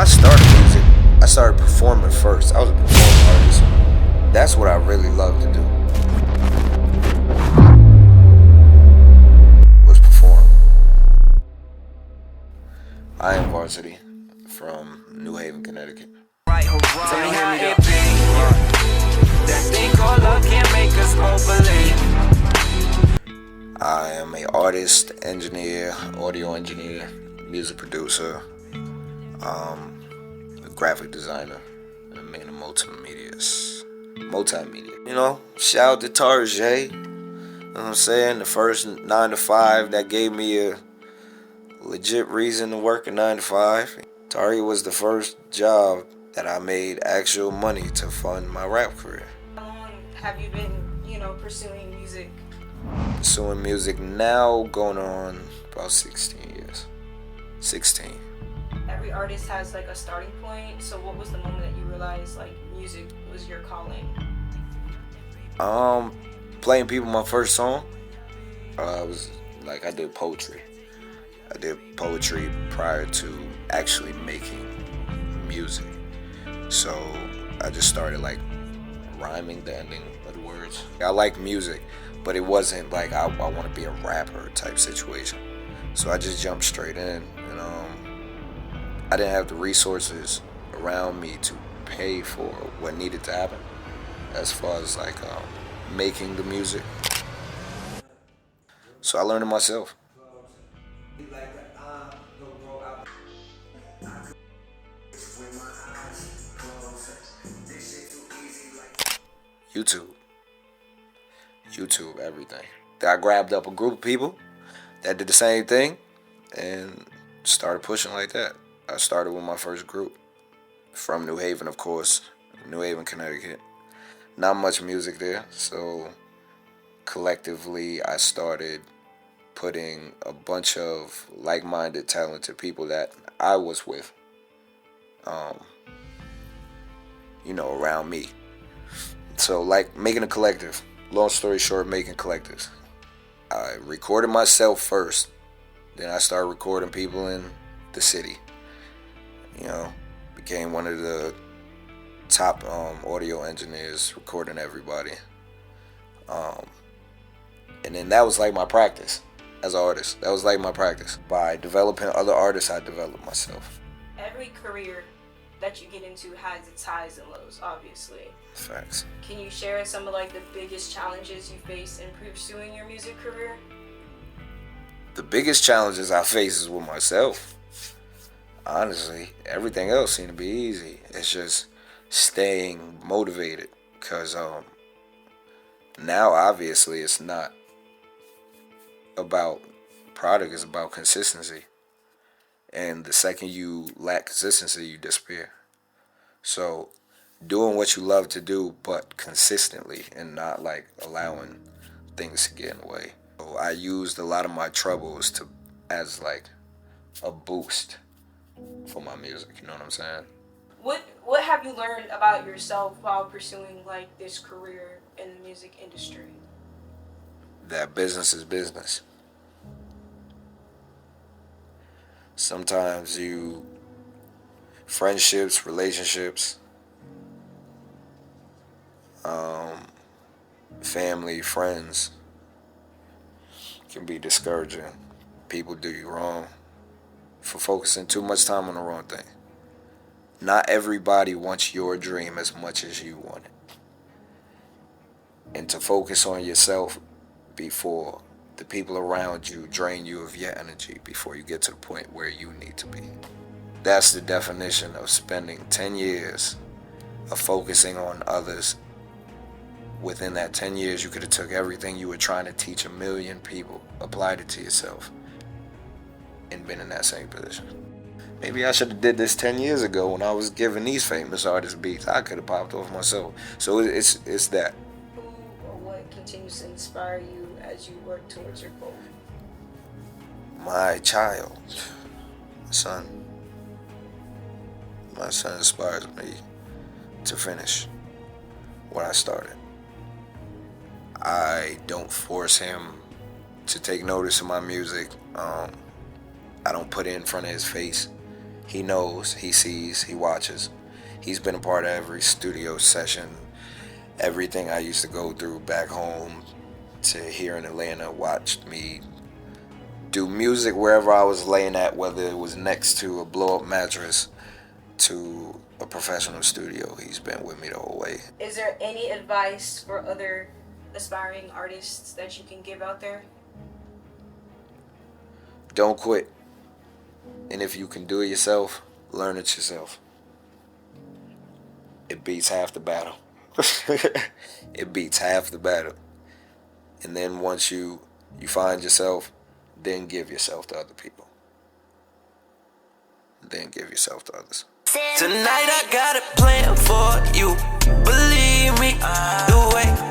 I started music. I started performing first. I was a performing artist. That's what I really love to do, was perform. I am Varsity from New Haven, Connecticut. Right, tell me how it be. That thing called love can't make us both believe. I am a artist, engineer, audio engineer, music producer, a graphic designer, and a man of multimedia. Shout out to Tarjay. You know what I'm saying? The first 9 to 5 that gave me a legit reason to work a 9 to 5. Tari was the first job that I made actual money to fund my rap career. How long have you been, pursuing music? Pursuing music now going on about 16 years. 16. Every artist has like a starting point. So what was the moment that you realized like music was your calling? Playing people my first song. I did poetry. I did poetry prior to actually making music. So I just started like rhyming the ending of the words. I like music, but it wasn't like I want to be a rapper type situation. So I just jumped straight in, and I didn't have the resources around me to pay for what needed to happen as far as making the music. So I learned it myself. YouTube. YouTube, everything. I grabbed up a group of people that did the same thing and started pushing like that. I started with my first group from New Haven, of course, New Haven, Connecticut. Not much music there, so collectively I started putting a bunch of like-minded, talented people that I was with, around me. So, making a collective. Long story short, making collectives. I recorded myself first, then I started recording people in the city. Became one of the top audio engineers, recording everybody. And then that was like my practice as an artist. That was like my practice. By developing other artists, I developed myself. Every career that you get into has its highs and lows, obviously. Facts. Can you share some of the biggest challenges you faced in pursuing your music career? The biggest challenges I face is with myself. Honestly, everything else seemed to be easy. It's just staying motivated, because now obviously it's not about product, it's about consistency. And the second you lack consistency, you disappear. So doing what you love to do, but consistently, and not allowing things to get in the way. So I used a lot of my troubles as a boost for my music. You know what I'm saying? What have you learned about yourself while pursuing this career in the music industry? That business is business. Sometimes friendships, relationships, family, friends can be discouraging. People do you wrong for focusing too much time on the wrong thing. Not everybody wants your dream as much as you want it. And to focus on yourself before the people around you drain you of your energy before you get to the point where you need to be. That's the definition of spending 10 years of focusing on others. Within that 10 years, you could have took everything you were trying to teach 1 million people, applied it to yourself, and been in that same position. Maybe I should have did this 10 years ago when I was giving these famous artists beats. I could have popped off myself. So it's that. Who or what continues to inspire you as you work towards your goal? My child, son. My son inspires me to finish what I started. I don't force him to take notice of my music. I don't put it in front of his face. He knows, he sees, he watches. He's been a part of every studio session, everything I used to go through back home to here in Atlanta. Watched me do music wherever I was laying at, whether it was next to a blow-up mattress to a professional studio. He's been with me the whole way. Is there any advice for other aspiring artists that you can give out there? Don't quit. And if you can do it yourself, learn it yourself. It beats half the battle. It beats half the battle. And then once you find yourself, then give yourself to other people. Then give yourself to others. Tonight I got a plan for you. Believe me, the way